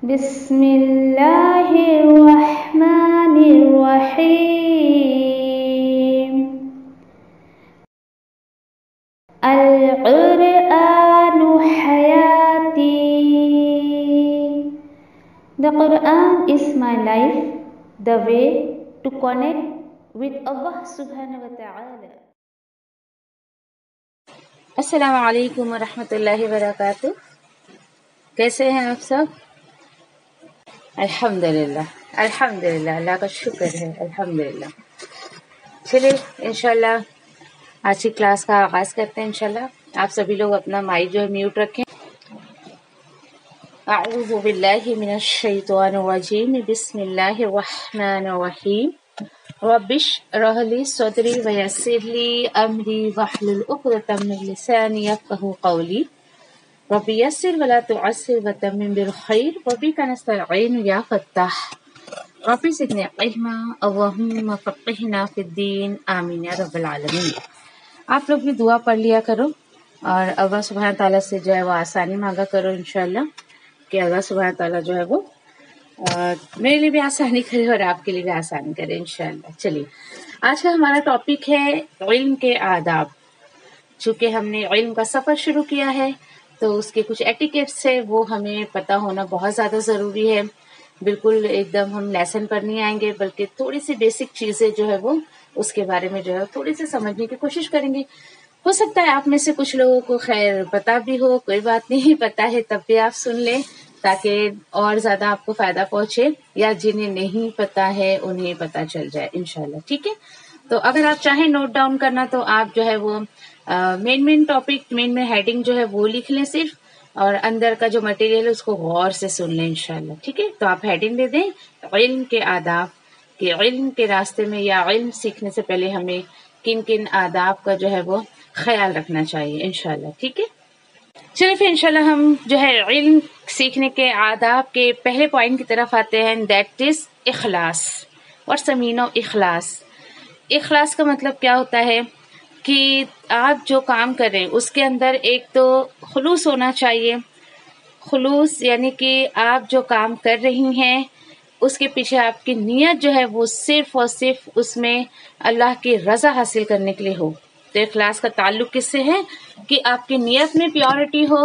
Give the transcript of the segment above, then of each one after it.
بسم اللہ الرحمن الرحیم القرآن حیاتی. The Quran is my life, the way to connect with Allah subhanahu wa ta'ala. السلام علیکم ورحمۃ اللہ وبرکاتہ. کیسے ہیں آپ سب؟ الحمدللہ اللہ کا شکر ہے. الحمدللہ. چلیے انشاءاللہ آج کی کلاس کا آغاز کرتے ہیں. انشاءاللہ آپ سبھی لوگ اپنا مائک جو ہے میوٹ رکھیں. اعوذ باللہ من الشیطان الرجیم. بسم اللہ الرحمن الرحیم. رب اشرح لی صدری ویسر لی امری واحلل عقدۃ من لسانی یفقہوا قولی. رب یسر ولا تعسر وتمم بالخیر وبک نستعین یا فتاح. رب زدنی علما اللہم فقہنا فی الدین آمین یا رب العالمین. آپ لوگ بھی دعا پڑھ لیا کرو اور اللہ سبحانہ تعالیٰ سے جو ہے وہ آسانی مانگا کرو انشاءاللہ کہ اللہ سبحانہ تعالیٰ جو ہے وہ میرے لیے بھی آسانی کرے اور آپ کے لیے بھی آسانی کرے انشاءاللہ. چلیے آج کا ہمارا ٹاپک ہے علم کے آداب. چونکہ ہم نے علم کا سفر شروع کیا ہے تو اس کے کچھ ایٹیکیٹس ہے وہ ہمیں پتہ ہونا بہت زیادہ ضروری ہے. بالکل ایک دم ہم لیسن پر نہیں آئیں گے بلکہ تھوڑی سی بیسک چیزیں جو ہے وہ اس کے بارے میں جو ہے تھوڑی سی سمجھنے کی کوشش کریں گے. ہو سکتا ہے آپ میں سے کچھ لوگوں کو خیر پتہ بھی ہو، کوئی بات نہیں پتہ ہے تب بھی آپ سن لیں تاکہ اور زیادہ آپ کو فائدہ پہنچے، یا جنہیں نہیں پتہ ہے انہیں پتہ چل جائے انشاءاللہ. ٹھیک ہے، تو اگر آپ چاہیں نوٹ ڈاؤن کرنا تو آپ جو ہے وہ مین ٹاپک مین ہیڈنگ جو ہے وہ لکھ لیں صرف، اور اندر کا جو مٹیریل ہے اس کو غور سے سن لیں انشاءاللہ. ٹھیک ہے، تو آپ ہیڈنگ دے دیں علم کے آداب، کہ علم کے راستے میں یا علم سیکھنے سے پہلے ہمیں کن کن آداب کا جو ہے وہ خیال رکھنا چاہیے انشاءاللہ. ٹھیک ہے، چلیے پھر انشاءاللہ ہم جو ہے علم سیکھنے کے آداب کے پہلے پوائنٹ کی طرف آتے ہیں. دیٹ از اخلاص. اور سمینو اخلاص. اخلاص کا مطلب کیا ہوتا ہے کہ آپ جو کام کر رہے ہیں اس کے اندر ایک تو خلوص ہونا چاہیے. خلوص یعنی کہ آپ جو کام کر رہی ہیں اس کے پیچھے آپ کی نیت جو ہے وہ صرف اور صرف اس میں اللہ کی رضا حاصل کرنے کے لیے ہو. تو اخلاص کا تعلق کس سے ہے کہ آپ کی نیت میں پیورٹی ہو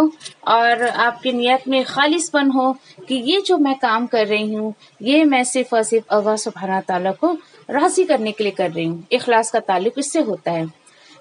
اور آپ کی نیت میں خالص پن ہو کہ یہ جو میں کام کر رہی ہوں یہ میں صرف اور صرف اللہ سبحانہ تعالیٰ کو راضی کرنے کے لیے کر رہی ہوں. اخلاص کا تعلق اس سے ہوتا ہے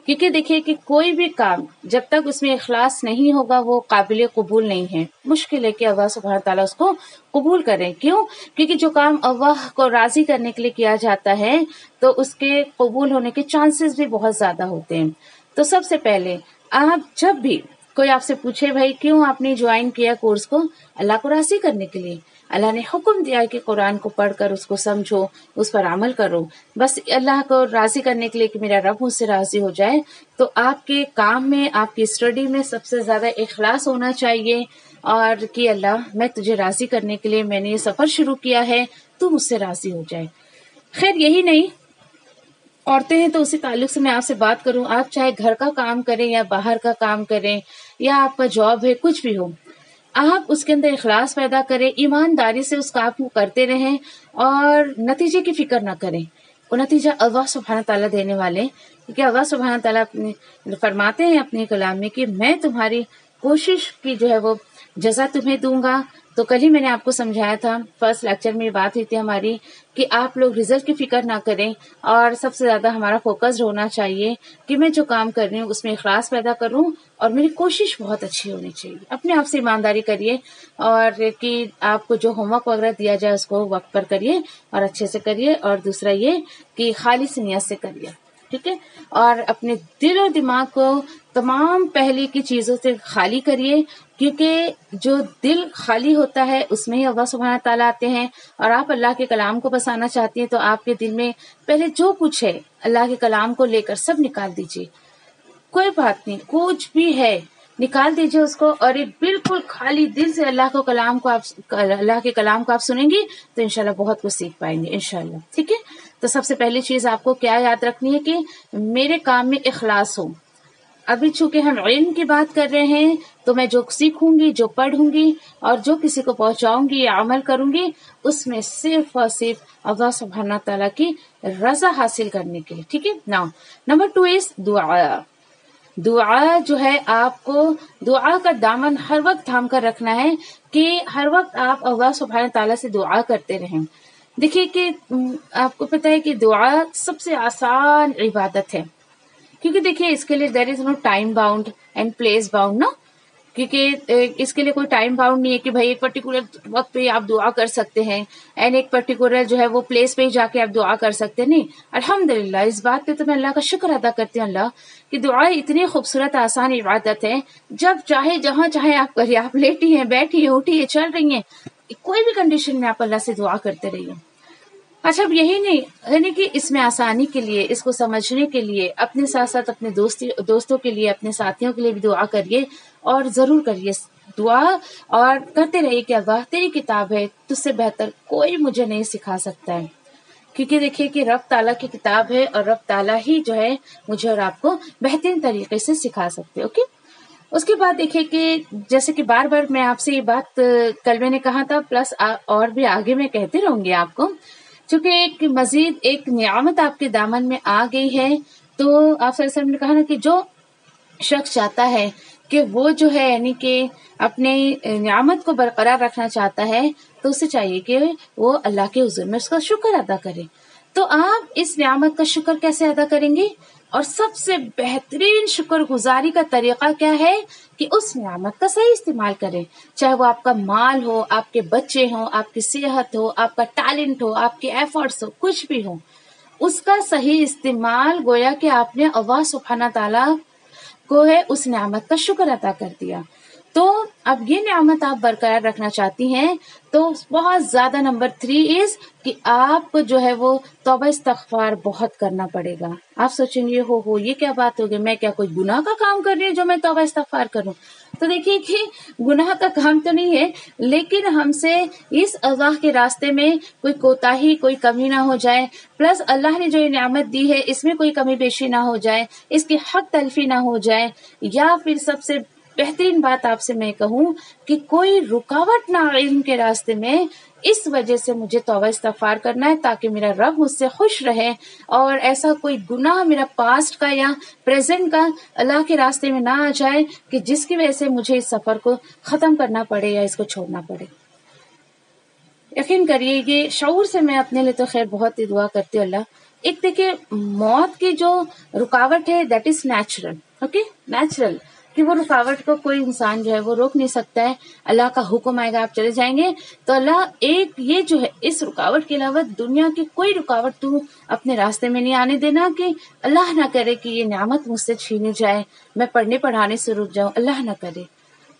کیونکہ دیکھیے کہ کوئی بھی کام جب تک اس میں اخلاص نہیں ہوگا وہ قابل قبول نہیں ہے. مشکل ہے کہ اللہ سبحانہ تعالیٰ اس کو قبول کریں. کیوں؟ کیونکہ جو کام اللہ کو راضی کرنے کے لیے کیا جاتا ہے تو اس کے قبول ہونے کے چانسز بھی بہت زیادہ ہوتے ہیں. تو سب سے پہلے آپ جب بھی کوئی آپ سے پوچھے بھائی کیوں آپ نے جوائن کیا کورس کو، اللہ کو راضی کرنے کے لیے. اللہ نے حکم دیا کہ قرآن کو پڑھ کر اس کو سمجھو، اس پر عمل کرو، بس اللہ کو راضی کرنے کے لیے کہ میرا رب مجھ سے راضی ہو جائے. تو آپ کے کام میں، آپ کی اسٹڈی میں سب سے زیادہ اخلاص ہونا چاہیے اور کہ اللہ میں تجھے راضی کرنے کے لیے میں نے یہ سفر شروع کیا ہے، تو مجھ سے راضی ہو جائے. خیر یہی نہیں، عورتیں ہیں تو اسی تعلق سے میں آپ سے بات کروں. آپ چاہے گھر کا کام کریں یا باہر کا کام کریں یا آپ کا جاب ہے، کچھ بھی ہو، آپ اس کے اندر اخلاص پیدا کریں، ایمانداری سے اس کام کو کرتے رہیں اور نتیجے کی فکر نہ کریں. وہ نتیجہ اللہ سبحانہ تعالیٰ دینے والے، کیونکہ اللہ سبحانہ تعالیٰ فرماتے ہیں اپنے کلام میں کہ میں تمہاری کوشش کی جو ہے وہ جزا تمہیں دوں گا. تو کل ہی میں نے آپ کو سمجھایا تھا، فرسٹ لیکچر میں یہ بات ہوئی تھی ہماری کہ آپ لوگ رزلٹ کی فکر نہ کریں اور سب سے زیادہ ہمارا فوکس ہونا چاہیے کہ میں جو کام کر رہی ہوں اس میں اخلاص پیدا کروں اور میری کوشش بہت اچھی ہونی چاہیے. اپنے آپ سے ایمانداری کریے اور کہ آپ کو جو ہوم ورک وغیرہ دیا جائے اس کو وقت پر کریے اور اچھے سے کریے. اور دوسرا یہ کہ خالص نیت سے کریے. ٹھیک ہے، اور اپنے دل و دماغ کو تمام پہلے کی چیزوں سے خالی کریے، کیونکہ جو دل خالی ہوتا ہے اس میں ہی اللہ سبحانہ تعالیٰ آتے ہیں. اور آپ اللہ کے کلام کو بسانا چاہتی ہیں تو آپ کے دل میں پہلے جو کچھ ہے اللہ کے کلام کو لے کر سب نکال دیجیے. کوئی بات نہیں، کچھ بھی ہے نکال دیجیے اس کو، اور ایک بالکل خالی دل سے اللہ کے کلام کو آپ سنیں گی تو انشاءاللہ بہت کچھ سیکھ پائیں گے انشاءاللہ. ٹھیک ہے، تو سب سے پہلی چیز آپ کو کیا یاد رکھنی ہے کہ میرے کام میں اخلاص ہو. ابھی چونکہ ہم علم کی بات کر رہے ہیں تو میں جو سیکھوں گی، جو پڑھوں گی اور جو کسی کو پہنچاؤں گی یا عمل کروں گی، اس میں صرف اور صرف اللہ سبحانہ تعالیٰ کی رضا حاصل کرنے کے لیے. ٹھیک ہے نا. نمبر 2 از دعا. دعا جو ہے آپ کو دعا کا دامن ہر وقت تھام کر رکھنا ہے کہ ہر وقت آپ اللہ سبحانہ تعالیٰ سے دعا کرتے رہیں. دیکھیے کہ آپ کو پتہ ہے کہ دعا سب سے آسان عبادت ہے، کیونکہ دیکھیے اس کے لیے there is no time bound and place bound نا، کیونکہ اس کے لیے کوئی ٹائم باؤنڈ نہیں ہے کہ بھائی ایک پرٹیکولر وقت پہ آپ دعا کر سکتے ہیں اینڈ ایک پرٹیکولر جو ہے وہ پلیس پہ ہی جا کے آپ دعا کر سکتے ہیں. نہیں، الحمدللہ اس بات پہ تو میں اللہ کا شکر ادا کرتی ہوں اللہ کہ دعا اتنی خوبصورت آسان عبادت ہے، جب چاہے جہاں چاہے آپ کریے. آپ لیٹی ہیں، بیٹھی ہیں، اٹھی ہیں، چل رہی ہیں، کوئی بھی کنڈیشن میں آپ اللہ سے دعا کرتے رہیے. اچھا اب یہی نہیں یعنی کہ اس میں آسانی کے لیے، اس کو سمجھنے کے لیے اپنے ساتھ ساتھ اپنے دوستوں کے لیے، اپنے ساتھیوں کے لیے بھی دعا کریے، اور ضرور کریے دعا، اور کرتے رہیے کہ اللہ تیری کتاب ہے، تجھ سے بہتر کوئی مجھے نہیں سکھا سکتا ہے. کیونکہ دیکھیے کہ رب تعالیٰ کی کتاب ہے اور رب تعالیٰ ہی جو ہے مجھے اور آپ کو بہترین طریقے سے سکھا سکتے. اوکے. اس کے بعد دیکھیے کہ جیسے کہ بار بار میں آپ سے یہ بات کل میں نے کہا تھا، پلس اور بھی آگے میں کہتے رہوں گی آپ کو، چونکہ ایک مزید ایک نعمت آپ کے دامن میں آ گئی ہے. تو آپ صلی اللہ علیہ وسلم نے کہا نا کہ جو شخص چاہتا ہے کہ وہ جو ہے یعنی کہ اپنی نعمت کو برقرار رکھنا چاہتا ہے تو اسے چاہیے کہ وہ اللہ کے حضور میں اس کا شکر ادا کرے. تو آپ اس نعمت کا شکر کیسے ادا کریں گے؟ اور سب سے بہترین شکر گزاری کا طریقہ کیا ہے کہ اس نعمت کا صحیح استعمال کریں. چاہے وہ آپ کا مال ہو، آپ کے بچے ہوں، آپ کی صحت ہو، آپ کا ٹیلنٹ ہو، آپ کے ایفرٹس ہو، کچھ بھی ہو، اس کا صحیح استعمال گویا کہ آپ نے اللہ سبحانہ تعالیٰ کو ہے اس نعمت کا شکر ادا کر دیا. تو اب یہ نعمت آپ برقرار رکھنا چاہتی ہیں تو بہت زیادہ نمبر 3 از کہ آپ کو جو ہے وہ توبہ استغفار بہت کرنا پڑے گا. آپ سوچیں گے ہو یہ کیا بات ہوگی، میں کیا کوئی گناہ کا کام کر رہی ہوں جو میں توبہ استغفار کروں؟ تو دیکھیے کہ گناہ کا کام تو نہیں ہے، لیکن ہم سے اس اللہ کے راستے میں کوئی کوتاہی، کوئی کمی نہ ہو جائے، پلس اللہ نے جو یہ نعمت دی ہے اس میں کوئی کمی بیشی نہ ہو جائے، اس کی حق تلفی نہ ہو جائے، یا پھر سب سے بہترین بات آپ سے میں کہوں کہ کوئی رکاوٹ نہ علم کے راستے میں، اس وجہ سے مجھے توبہ استغفار کرنا ہے تاکہ میرا رب مجھ سے خوش رہے، اور ایسا کوئی گناہ میرا پاسٹ کا یا پریزنٹ کا اللہ کے راستے میں نہ آ جائے کہ جس کی وجہ سے مجھے اس سفر کو ختم کرنا پڑے یا اس کو چھوڑنا پڑے. یقین کریے یہ شعور سے میں اپنے لیے تو خیر بہت ہی دعا کرتی ہوں اللہ. ایک دیکھیے موت کی جو رکاوٹ ہے that is natural. Okay, natural کہ وہ رکاوٹ کو کوئی انسان جو ہے وہ روک نہیں سکتا ہے. اللہ کا حکم آئے گا آپ چلے جائیں گے. تو اللہ ایک یہ جو ہے اس رکاوٹ کے علاوہ دنیا کی کوئی رکاوٹ تو اپنے راستے میں نہیں آنے دینا کہ اللہ نہ کرے کہ یہ نعمت مجھ سے چھینی جائے، میں پڑھنے پڑھانے سے رک جاؤں. اللہ نہ کرے.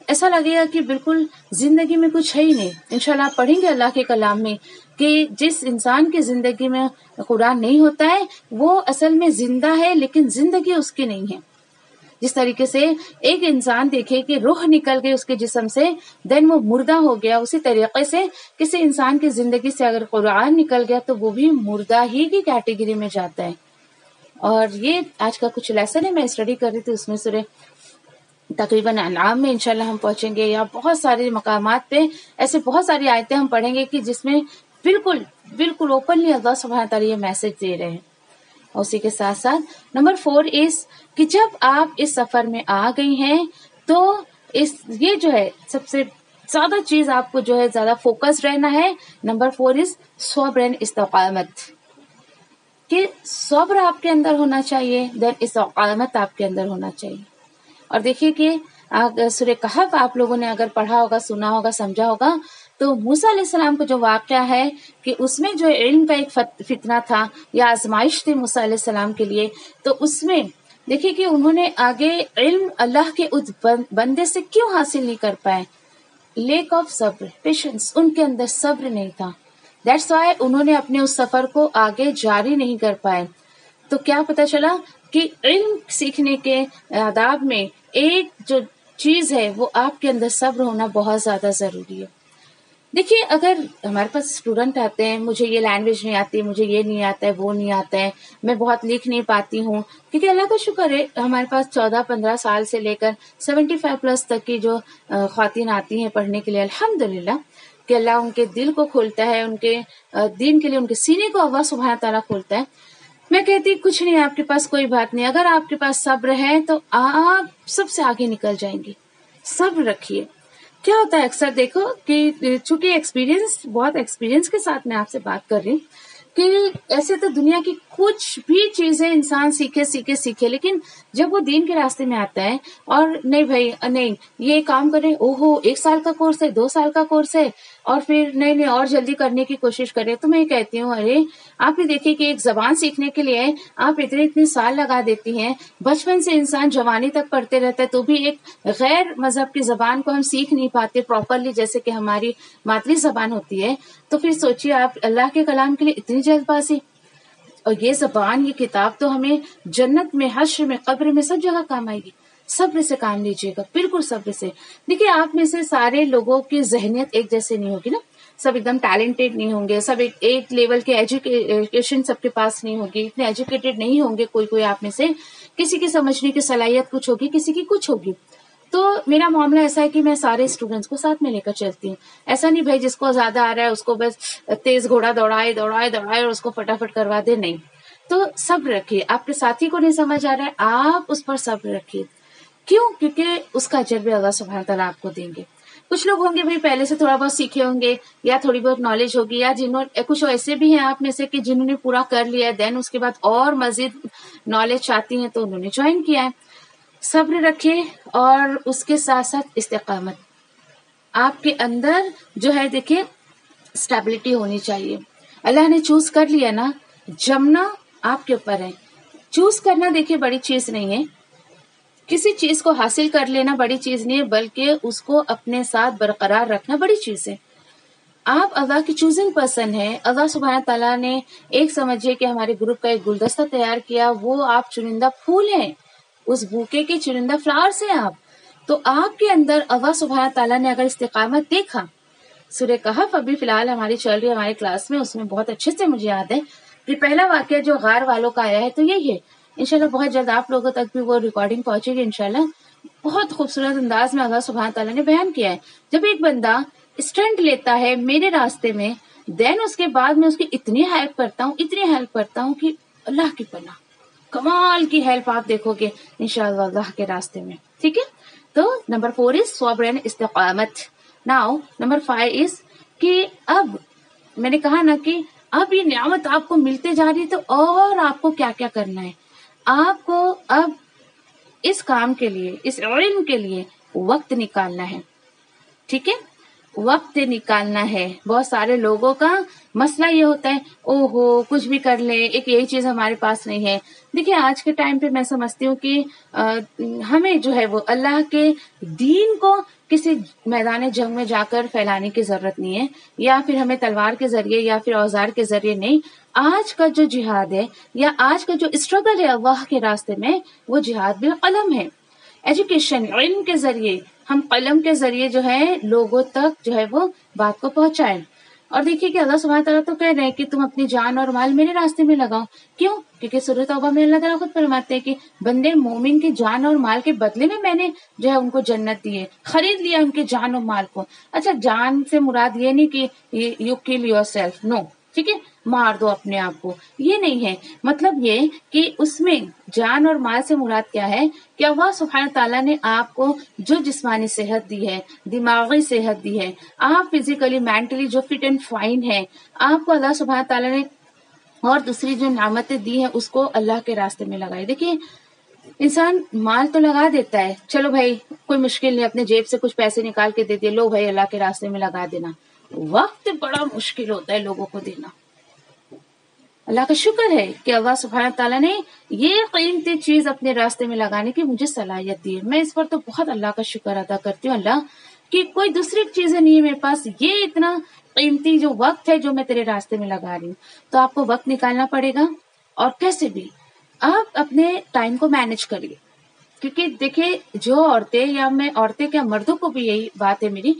ایسا لگے گا کہ بالکل زندگی میں کچھ ہے ہی نہیں. انشاءاللہ آپ پڑھیں گے اللہ کے کلام میں کہ جس انسان کی زندگی میں قرآن نہیں ہوتا ہے وہ اصل میں زندہ ہے لیکن زندگی اس کی نہیں ہے. جس طریقے سے ایک انسان دیکھے کہ روح نکل گئی اس کے جسم سے دین وہ مردہ ہو گیا، اسی طریقے سے کسی انسان کی زندگی سے اگر قرآن نکل گیا تو وہ بھی مردہ ہی کی کیٹیگری میں جاتا ہے. اور یہ آج کا کچھ لیسن ہے، میں اسٹڈی کر رہی تھی، اس میں سورہ تقریباً انعام میں انشاءاللہ ہم پہنچیں گے، یا بہت سارے مقامات پہ ایسے بہت ساری آیتیں ہم پڑھیں گے کہ جس میں بالکل اوپنلی اللہ سبحانہ تعالیٰ یہ میسج دے رہے ہیں. اسی کے ساتھ ساتھ نمبر 4 از کہ جب آپ اس سفر میں آ گئی ہیں تو یہ جو ہے سب سے زیادہ چیز آپ کو جو ہے زیادہ فوکس رہنا ہے. نمبر 4 از صبر و استقامت، کہ صبر آپ کے اندر ہونا چاہیے، دین استقامت آپ کے اندر ہونا چاہیے. اور دیکھیے کہ سورہ کہف آپ لوگوں نے اگر پڑھا ہوگا، سنا ہوگا، سمجھا ہوگا تو موسیٰ علیہ السلام کا جو واقعہ ہے کہ اس میں جو علم کا ایک فتنہ تھا یا آزمائش تھی موسیٰ علیہ السلام کے لیے، تو اس میں دیکھیے کہ انہوں نے آگے علم اللہ کے اس بندے سے کیوں حاصل نہیں کر پائے؟ لیک آف صبر، پیشنس، ان کے اندر صبر نہیں تھا. دیٹس وائی انہوں نے اپنے اس سفر کو آگے جاری نہیں کر پائے. تو کیا پتہ چلا کہ علم سیکھنے کے آداب میں ایک جو چیز ہے وہ آپ کے اندر صبر ہونا بہت زیادہ ضروری ہے. دیکھیے اگر ہمارے پاس اسٹوڈنٹ آتے ہیں مجھے یہ لینگویج نہیں آتی، مجھے یہ نہیں آتا ہے، وہ نہیں آتا ہے، میں بہت لکھ نہیں پاتی ہوں، کیونکہ اللہ کا شکر ہے ہمارے پاس 14-15 سال سے لے کر 75+ تک کی جو خواتین آتی ہیں پڑھنے کے لیے، الحمدللہ کہ اللہ ان کے دل کو کھولتا ہے، ان کے دین کے لیے ان کے سینے کو اللہ سبحانہ تعالیٰ کھولتا ہے. میں کہتی کچھ نہیں، آپ کے پاس کوئی بات نہیں، اگر آپ کے پاس صبر ہے تو آپ سب سے آگے نکل جائیں گے. صبر رکھیے. کیا ہوتا ہے اکثر دیکھو کہ چونکہ بہت ایکسپیرینس کے ساتھ میں آپ سے بات کر رہی ہوں کہ ایسے تو دنیا کی کچھ بھی چیزیں انسان سیکھے لیکن جب وہ دین کے راستے میں آتا ہے اور نہیں بھائی نہیں یہ کام کرے، اوہو 1 سال کا کورس ہے، 2 سال کا کورس ہے، اور پھر نہیں اور جلدی کرنے کی کوشش کرے، تو میں یہ کہتی ہوں ارے آپ یہ دیکھیے کہ ایک زبان سیکھنے کے لیے آپ اتنے سال لگا دیتی ہیں، بچپن سے انسان جوانی تک پڑھتے رہتا ہے تو بھی ایک غیر مذہب کی زبان کو ہم سیکھ نہیں پاتے پراپرلی جیسے کہ ہماری مادری زبان ہوتی ہے. تو پھر سوچیے آپ اللہ کے کلام کے لیے اتنی جلد بازی. اور یہ زبان یہ کتاب تو ہمیں جنت میں، حشر میں، قبر میں سب جگہ کام آئے گی. صبر سے کام لیجیے گا، بالکل صبر سے. دیکھیے آپ میں سے سارے لوگوں کی ذہنیت ایک جیسے نہیں ہوگی نا، سب ایک دم ٹیلنٹڈ نہیں ہوں گے، سب ایک لیول کے ایجوکیشن سب کے پاس نہیں ہوگی، اتنے ایجوکیٹڈ نہیں ہوں گے. کوئی آپ میں سے کسی کی سمجھنے کی صلاحیت کچھ ہوگی، کسی کی کچھ ہوگی. تو میرا معاملہ ایسا ہے کہ میں سارے اسٹوڈینٹس کو ساتھ میں لے کر چلتی ہوں. ایسا نہیں بھائی جس کو زیادہ آ رہا ہے اس کو بس تیز گھوڑا دوڑائے اور اس کو فٹافٹ کروا دے، نہیں. تو صبر رکھیے. آپ کے ساتھی کو نہیں سمجھ آ رہا ہے آپ اس پر صبر رکھیے. کیوں؟ کیونکہ اس کا اجر بھی اللہ سبحانہ تعالیٰ آپ کو دیں گے. کچھ لوگ ہوں گے بھائی پہلے سے تھوڑا بہت سیکھے ہوں گے یا تھوڑی بہت نالج ہوگی، یا کچھ ایسے بھی ہیں آپ میں سے کہ جنہوں نے پورا کر لیا ہے، دین اس کے بعد اور مزید نالج چاہتی ہیں تو انہوں نے جوائن کیا ہے. صبر رکھے اور اس کے ساتھ ساتھ استقامت. آپ کے اندر جو ہے دیکھیں اسٹیبلٹی ہونی چاہیے. اللہ نے چوز کر لیا نا، جمنا آپ کے اوپر ہے. چوز کرنا دیکھیے بڑی چیز نہیں ہے، کسی چیز کو حاصل کر لینا بڑی چیز نہیں ہے، بلکہ اس کو اپنے ساتھ برقرار رکھنا بڑی چیز ہے. آپ اللہ کی چوزنگ پرسن ہے. اللہ سبحانہ تعالیٰ نے ایک سمجھے کہ ہمارے گروپ کا ایک گلدستہ تیار کیا، وہ آپ چنندہ پھول ہیں، اس بوکے کے چنندہ فلاورز ہیں آپ. تو آپ کے اندر اللہ سبحانہ تعالیٰ نے اگر استقامت دیکھا. سورہ کہف ابھی فی الحال ہماری چل رہی ہے ہماری کلاس میں، اس میں بہت اچھے سے مجھے یاد ہے کہ پہلا واقعہ جو غار والوں کا آیا ہے تو یہی ہے. انشاءاللہ بہت جلد آپ لوگوں تک بھی وہ ریکارڈنگ پہنچے گی انشاءاللہ. بہت خوبصورت انداز میں اللہ سبحانہ تعالیٰ نے بیان کیا ہے. جب ایک بندہ اسٹینڈ لیتا ہے میرے راستے میں، دین اس کے بعد میں اس کی اتنی ہیلپ کرتا ہوں کہ اللہ کی پناہ کمال کی ہیلپ آپ دیکھو گے انشاءاللہ اللہ کے راستے میں. ٹھیک ہے. تو نمبر 4 از صبر اینڈ استقامت. ناؤ نمبر 5 از کہ اب میں نے کہا نا کہ اب یہ نعمت آپ کو ملتے جا رہی ہے تو اور آپ کو کیا کیا کرنا ہے. آپ کو اب اس کام کے لیے، اس علم کے لیے وقت نکالنا ہے. ٹھیک ہے، وقت نکالنا ہے. بہت سارے لوگوں کا مسئلہ یہ ہوتا ہے اوہو کچھ بھی کر لیں، ایک یہی چیز ہمارے پاس نہیں ہے. دیکھیے آج کے ٹائم پہ میں سمجھتی ہوں کہ ہمیں جو ہے وہ اللہ کے دین کو کسی میدان جنگ میں جا کر پھیلانے کی ضرورت نہیں ہے، یا پھر ہمیں تلوار کے ذریعے یا پھر اوزار کے ذریعے نہیں. آج کا جو جہاد ہے یا آج کا جو اسٹرگل ہے اللہ کے راستے میں، وہ جہاد بالقلم ہے. ایجوکیشن، علم کے ذریعے ہم قلم کے ذریعے جو ہے لوگوں تک جو ہے وہ بات کو پہنچائیں. اور دیکھیے کہ اللہ سبحانہ تعالیٰ تو کہہ رہے ہیں کہ تم اپنی جان اور مال میرے راستے میں لگاؤ. کیوں؟ کیونکہ سورۃ توبہ میں اللہ تعالیٰ خود فرماتے ہیں کہ بندے مومن کی جان اور مال کے بدلے میں نے جو ہے ان کو جنت دی ہے، خرید لیا ان کے جان اور مال کو. اچھا جان سے مراد یہ نہیں کہ یو کل یور سیلف، نو. ٹھیک ہے، مار دو اپنے آپ کو، یہ نہیں ہے. مطلب یہ کہ اس میں جان اور مال سے مراد کیا ہے کہ اللہ سبحانہ تعالیٰ نے آپ کو جو جسمانی صحت دی ہے، دماغی صحت دی ہے، آپ فزیکلی مینٹلی جو فٹ اینڈ فائن ہے، آپ کو اللہ سبحانہ تعالیٰ نے اور دوسری جو نعمتیں دی ہیں اس کو اللہ کے راستے میں لگائی. دیکھیے انسان مال تو لگا دیتا ہے، چلو بھائی کوئی مشکل نہیں، اپنے جیب سے کچھ پیسے نکال کے دے دے، لو بھائی اللہ کے راستے میں لگا دینا. وقت بڑا مشکل ہوتا ہے لوگوں کو دینا. اللہ کا شکر ہے کہ اللہ سبحانہ تعالیٰ نے یہ قیمتی چیز اپنے راستے میں لگانے کی مجھے صلاحیت دی ہے. میں اس پر تو بہت اللہ کا شکر ادا کرتی ہوں اللہ کہ کوئی دوسری چیزیں نہیں ہے میرے پاس، یہ اتنا قیمتی جو وقت ہے جو میں تیرے راستے میں لگا رہی ہوں. تو آپ کو وقت نکالنا پڑے گا اور کیسے بھی آپ اپنے ٹائم کو مینج کریے. کیونکہ دیکھیں جو عورتیں، یا میں عورتیں کیا مردوں کو بھی یہی بات ہے میری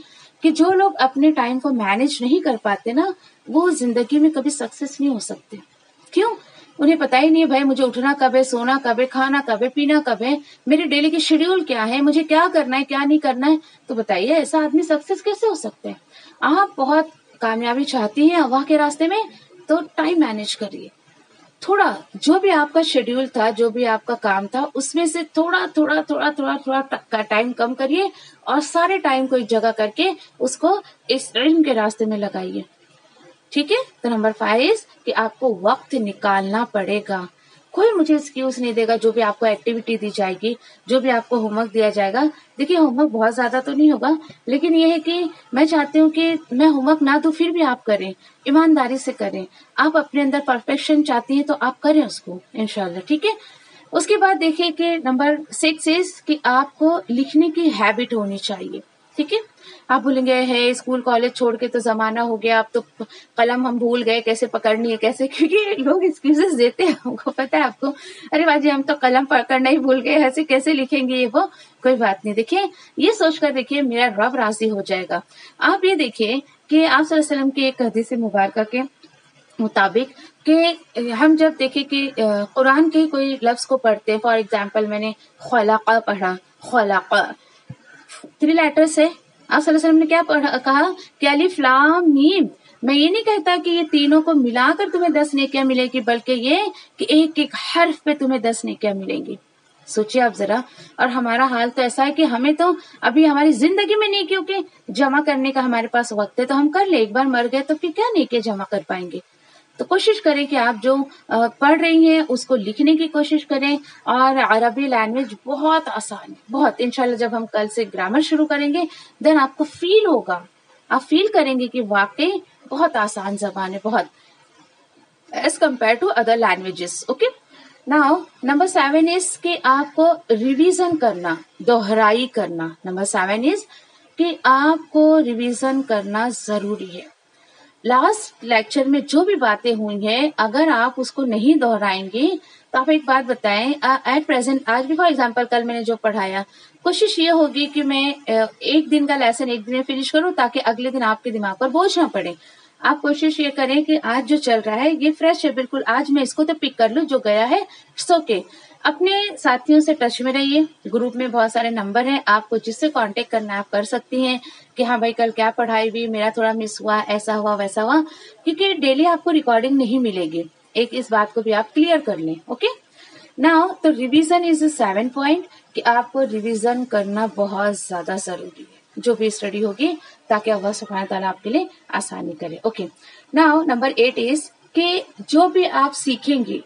کہ جو لوگ اپنے ٹائم کو مینج نہیں کر پاتے نا وہ زندگی میں کبھی سکسیس نہیں ہو سکتے. کیوں؟ انہیں پتا ہی نہیں ہے بھائی مجھے اٹھنا کب ہے, سونا کب ہے, کھانا کب ہے, پینا کب ہے, میری ڈیلی کی شیڈیول کیا ہے, مجھے کیا کرنا ہے کیا نہیں کرنا ہے. تو بتائیے ایسا آدمی سکسیس کیسے ہو سکتا ہے؟ آپ بہت کامیابی چاہتی ہیں اللہ کے راستے میں تو ٹائم مینج کریے. تھوڑا جو بھی آپ کا شیڈیول تھا, جو بھی آپ کا کام تھا, اس میں سے تھوڑا تھوڑا تھوڑا تھوڑا تھوڑا ٹائم کم کریے اور سارے ٹائم کو ایک جگہ کر کے اس کو اس علم کے راستے میں لگائیے. ٹھیک ہے. تو نمبر 5 کہ آپ کو وقت نکالنا پڑے گا. کوئی مجھے ایکسکیوز نہیں دے گا. جو بھی آپ کو ایکٹیویٹی دی جائے گی, جو بھی آپ کو ہوم ورک دیا جائے گا, دیکھیے ہوم ورک بہت زیادہ تو نہیں ہوگا لیکن یہ ہے کہ میں چاہتی ہوں کہ میں ہوم ورک نہ تو پھر بھی آپ کریں, ایمانداری سے کریں. آپ اپنے اندر پرفیکشن چاہتی ہیں تو آپ کریں اس کو انشاءاللہ. ٹھیک ہے. اس کے بعد دیکھیے کہ نمبر 6 کہ آپ کو لکھنے کی ہیبٹ ہونی چاہیے. ٹھیک ہے. آپ بھولیں گے ہے اسکول کالج چھوڑ کے تو زمانہ ہو گیا, اب تو قلم ہم بھول گئے کیسے پکڑنی ہے کیسے, کیونکہ لوگ ایکسکیوزز دیتے ہیں. ہم کو پتا ہے آپ کو, ارے باجی ہم تو قلم پکڑنا ہی بھول گئے, ایسے کیسے لکھیں گے. یہ وہ کوئی بات نہیں. دیکھیے یہ سوچ کر دیکھیے میرا رب راضی ہو جائے گا. آپ یہ دیکھیے کہ آپ صلی اللہ علیہ وسلم کی ایک حدیث مبارکہ کے مطابق کہ ہم جب دیکھیں کہ قرآن کے کوئی لفظ کو پڑھتے ہیں, فار ایگزامپل میں نے خلق پڑھا, خلق 3 لیٹرز ہے. آپ صلی اللہ علیہ وسلم نے کیا کہا کہ الف لام میم. میں یہ نہیں کہتا کہ یہ تینوں کو ملا کر تمہیں 10 نیکیاں ملے گی, بلکہ یہ کہ ایک ایک حرف پہ تمہیں 10 نیکیاں ملیں گی. سوچیے آپ ذرا. اور ہمارا حال تو ایسا ہے کہ ہمیں تو ابھی ہماری زندگی میں نیکیوں کے جمع کرنے کا ہمارے پاس وقت ہے تو ہم کر لیں. ایک بار مر گئے تو پھر کیا نیکیاں جمع کر پائیں گے. تو کوشش کریں کہ آپ جو پڑھ رہی ہیں اس کو لکھنے کی کوشش کریں. اور عربی لینگویج بہت آسان ہے, بہت. انشاءاللہ جب ہم کل سے گرامر شروع کریں گے دین آپ کو فیل ہوگا, آپ فیل کریں گے کہ واقعی بہت آسان زبان ہے, بہت as compare to other languages. Okay. Now number 7 is کہ آپ کو ریویژن کرنا, دوہرائی کرنا. نمبر 7 از کہ آپ کو ریویژن کرنا ضروری ہے. لاسٹ لیکچر میں جو بھی باتیں ہوئی ہیں اگر آپ اس کو نہیں دہرائیں گے تو آپ ایک بات بتائیں, ایٹ پریزنٹ آج بھی فار ایگزامپل کل میں نے جو پڑھایا, کوشش یہ ہوگی کہ میں ایک دن کا لیسن ایک دن میں فنش کروں تاکہ اگلے دن آپ کے دماغ پر بوجھ نہ پڑے. آپ کوشش یہ کریں کہ آج جو چل رہا ہے یہ فریش ہے بالکل, آج میں اس کو تو پک کر لوں, جو گیا ہے اٹس اوکے. اپنے ساتھیوں سے ٹچ میں رہیے. گروپ میں بہت سارے نمبر ہیں, آپ کو جس سے کانٹیکٹ کرنا آپ کر سکتی ہیں کہ ہاں بھائی کل کیا پڑھائی ہوئی, میرا تھوڑا مس ہوا, ایسا ہوا ویسا ہوا, کیونکہ ڈیلی آپ کو ریکارڈنگ نہیں ملے گی. ایک اس بات کو بھی آپ کلیئر کر لیں. اوکے. ناؤ تو ریویژن از 7 پوائنٹ کہ آپ کو ریویژن کرنا بہت زیادہ ضروری ہے جو بھی اسٹڈی ہوگی, تاکہ اللہ سبحانہ تعالیٰ آپ کے لیے آسانی کرے. اوکے. ناؤ نمبر 8 از کہ جو بھی آپ سیکھیں گی,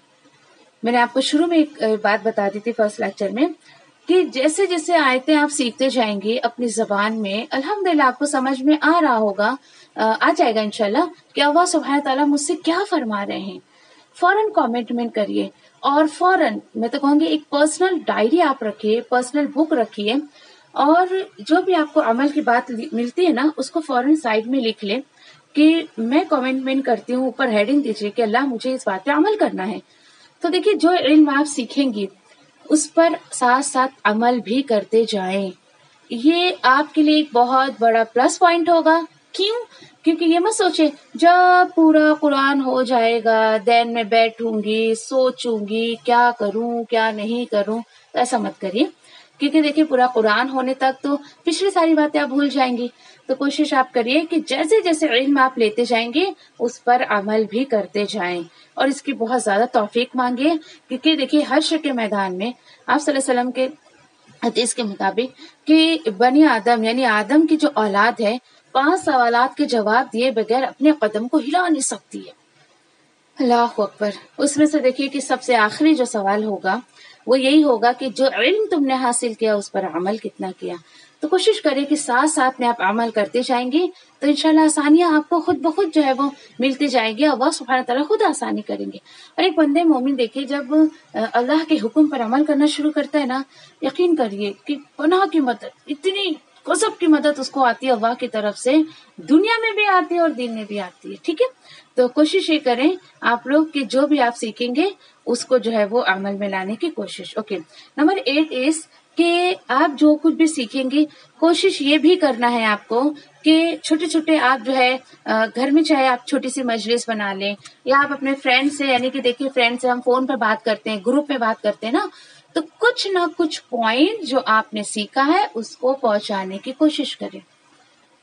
میں نے آپ کو شروع میں ایک بات بتا دی تھی فرسٹ لیکچر میں کہ جیسے جیسے آیتیں آپ سیکھتے جائیں گے اپنی زبان میں, الحمدللہ آپ کو سمجھ میں آ رہا ہوگا, آ جائے گا انشاءاللہ کہ اللہ سبحانہ تعالیٰ مجھ سے کیا فرما رہے ہیں. فوراً کمنٹ کریے اور فوراً میں تو کہوں گی ایک پرسنل ڈائری آپ رکھیے, پرسنل بک رکھیے, اور جو بھی آپ کو عمل کی بات ملتی ہے نا اس کو فوراً سائڈ میں لکھ لیں کہ میں کمنٹ کرتی ہوں, اوپر ہیڈنگ دیجیے کہ اللہ مجھے اس بات پہ عمل کرنا ہے. تو دیکھیے جو علم آپ سیکھیں گی اس پر ساتھ ساتھ عمل بھی کرتے جائیں. یہ آپ کے لیے ایک بہت بڑا پلس پوائنٹ ہوگا. کیوں؟ کیونکہ یہ مت سوچے جب پورا قرآن ہو جائے گا دین میں بیٹھوں گی سوچوں گی کیا کروں کیا نہیں کروں. تو ایسا مت کریے, کیونکہ دیکھیے پورا قرآن ہونے تک تو پچھلی ساری باتیں آپ بھول جائیں گی. تو کوشش آپ کریے کہ جیسے جیسے علم آپ لیتے جائیں گے اس پر عمل بھی کرتے جائیں, اور اس کی بہت زیادہ توفیق مانگے. کیونکہ دیکھیے حشر کے میدان میں آپ صلی اللہ علیہ وسلم کے حدیث کے مطابق کہ بنی آدم یعنی آدم کی جو اولاد ہے 5 سوالات کے جواب دیے بغیر اپنے قدم کو ہلا نہیں سکتی ہے. اللہ اکبر. اس میں سے دیکھیے کہ سب سے آخری جو سوال ہوگا وہ یہی ہوگا کہ جو علم تم نے حاصل کیا اس پر عمل کتنا کیا. تو کوشش کریں کہ ساتھ ساتھ میں آپ عمل کرتے جائیں گے تو انشاءاللہ آسانیاں آپ کو خود بخود جو ہے وہ ملتی جائیں گی. اللہ سبحانہ تعالیٰ خود آسانی کریں گے. اور ایک بندے مومن دیکھیے جب اللہ کے حکم پر عمل کرنا شروع کرتا ہے نا, یقین کریے کہ پناہ کی مدد, اتنی غضب کی مدد اس کو آتی ہے اللہ کی طرف سے, دنیا میں بھی آتی ہے اور دین میں بھی آتی ہے. ٹھیک ہے. تو کوشش یہ کریں آپ لوگ کہ جو بھی آپ سیکھیں گے اس کو جو ہے وہ عمل میں لانے کی کوشش. اوکے. نمبر 8 از کہ آپ جو کچھ بھی سیکھیں گے کوشش یہ بھی کرنا ہے آپ کو کہ چھوٹے چھوٹے آپ جو ہے گھر میں چاہے آپ چھوٹی سی مجلس بنا لیں یا آپ اپنے فرینڈ سے، یعنی کہ دیکھیے فرینڈ سے ہم فون پہ بات کرتے ہیں، گروپ میں بات کرتے ہیں نا، تو کچھ نہ کچھ پوائنٹ جو آپ نے سیکھا ہے اس کو پہنچانے کی کوشش کریں.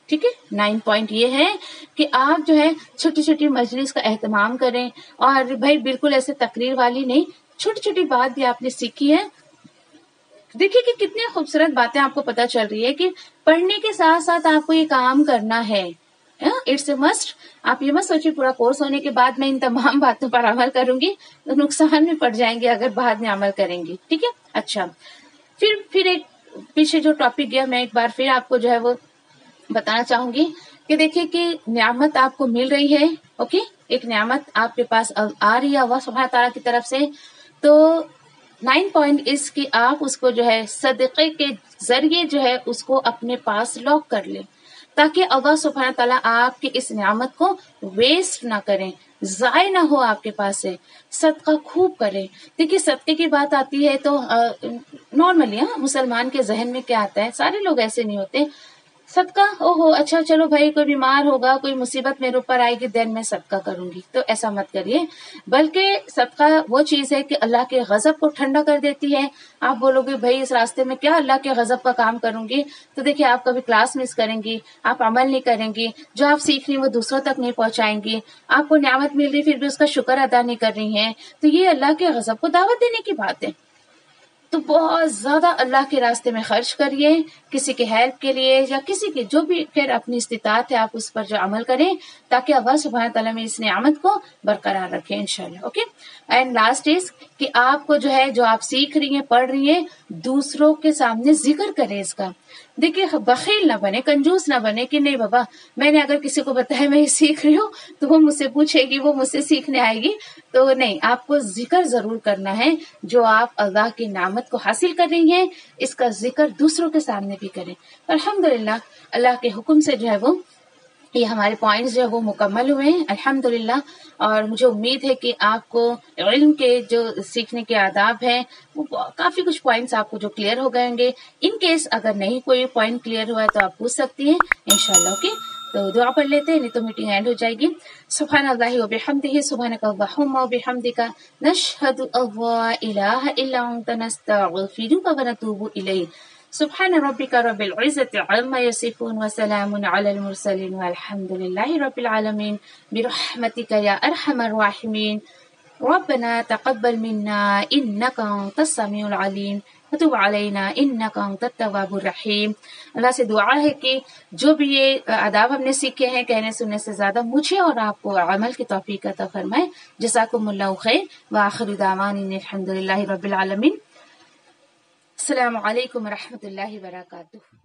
ٹھیک ہے، 9 پوائنٹ یہ ہے کہ آپ جو ہے چھوٹی چھوٹی مجلس کا اہتمام کریں، اور بھائی بالکل ایسے تقریر والی نہیں، چھوٹی چھوٹی بات بھی آپ نے سیکھی ہے. دیکھیے کہ کتنی خوبصورت باتیں آپ کو پتہ چل رہی ہے کہ پڑھنے کے ساتھ ساتھ آپ کو یہ کام کرنا ہے. It's a must. آپ یہ مت سوچیے پورا کورس ہونے کے بعد میں ان تمام باتوں پر عمل کروں گی تو نقصان میں پڑ جائیں گے اگر بعد میں عمل کریں گی. ٹھیک ہے. اچھا، پھر ایک پیچھے جو ٹاپک گیا میں ایک بار پھر آپ کو جو ہے وہ بتانا چاہوں گی کہ دیکھیے کہ نعمت آپ کو مل رہی ہے. اوکے، ایک نعمت آپ کے پاس آ رہی ہے اللہ سبحانہ تعالیٰ کی طرف سے. تو 9 پوائنٹ اس کی آپ اس کو جو ہے صدقے کے ذریعے جو ہے اس کو اپنے پاس لاک کر لیں تاکہ اللہ سبحانہ تعالیٰ آپ کی اس نعمت کو ویسٹ نہ کریں، ضائع نہ ہو آپ کے پاس سے. صدقہ خوب کریں. دیکھیے صدقے کی بات آتی ہے تو نارملی مسلمان کے ذہن میں کیا آتا ہے، سارے لوگ ایسے نہیں ہوتے، صدقہ او ہو اچھا چلو بھائی کوئی بیمار ہوگا، کوئی مصیبت میرے اوپر آئے گی دین میں صدقہ کروں گی. تو ایسا مت کریے، بلکہ صدقہ وہ چیز ہے کہ اللہ کے غضب کو ٹھنڈا کر دیتی ہے. آپ بولو گے بھائی اس راستے میں کیا اللہ کے غضب کا کام کروں گی، تو دیکھیے آپ کبھی کلاس مس کریں گی، آپ عمل نہیں کریں گی، جو آپ سیکھ رہی ہیں وہ دوسروں تک نہیں پہنچائیں گی، آپ کو نعمت مل رہی پھر بھی اس کا شکر ادا نہیں کر رہی ہیں، تو یہ اللہ کے غضب کو دعوت دینے کی بات ہے. تو بہت زیادہ اللہ کے راستے میں خرچ کریے، کسی کے ہیلپ کے لیے یا کسی کے جو بھی پھر اپنی استطاعت ہے آپ اس پر جو عمل کریں تاکہ اللہ سبحانہ تعالیٰ میں اس نعمت کو برقرار رکھیں انشاءاللہ. اوکے. اینڈ لاسٹ از کہ آپ کو جو ہے جو آپ سیکھ رہی ہیں پڑھ رہی ہیں دوسروں کے سامنے ذکر کریں اس کا. دیکھیے بخیل نہ بنے، کنجوس نہ بنے کہ نہیں بابا میں نے اگر کسی کو بتایا میں یہ سیکھ رہی ہوں تو وہ مجھ سے پوچھے گی، وہ مجھ سے سیکھنے آئے گی. تو نہیں، آپ کو ذکر ضرور کرنا ہے جو آپ اللہ کی نعمت کو حاصل کر رہی ہیں اس کا ذکر دوسروں کے سامنے بھی کریں. الحمدللہ اللہ کے حکم سے جو ہے وہ یہ ہمارے پوائنٹس جو ہے وہ مکمل ہوئے ہیں الحمدللہ. اور مجھے امید ہے کہ آپ کو علم کے جو سیکھنے کے آداب ہیں وہ کافی کچھ پوائنٹس آپ کو جو کلیئر ہو گئے گے. ان کیس اگر نہیں کوئی پوائنٹ کلیئر ہوا ہے تو آپ پوچھ سکتی ہیں انشاءاللہ. اوکے، تو دعا پڑھ لیتے ہیں نہیں تو میٹنگ اینڈ ہو جائے گی. سبحان اللہ و بحمدہ، سبحانک اللہم و بحمدک، نشہد ان لا الہ الا انت، نستغفرک و نتوب الیک. سبحان ربک رب العزت عما یصفون وسلام علی المرسلین والحمد للہ رب العالمین برحمتک یا ارحم الراحمین. ربنا تقبل منا انک انت السمیع العلیم وتب علینا انک انت التواب الرحیم. اللہ سے دعا ہے کہ جو بھی یہ آداب ہم نے سیکھے ہیں کہنے سننے سے زیادہ مجھے اور آپ کو عمل کی توفیق عطا فرمائے. جزاکم اللہ خیر وآخر دعوانا الحمد للہ رب العالمین. السلام علیکم ورحمۃ اللہ وبرکاتہ.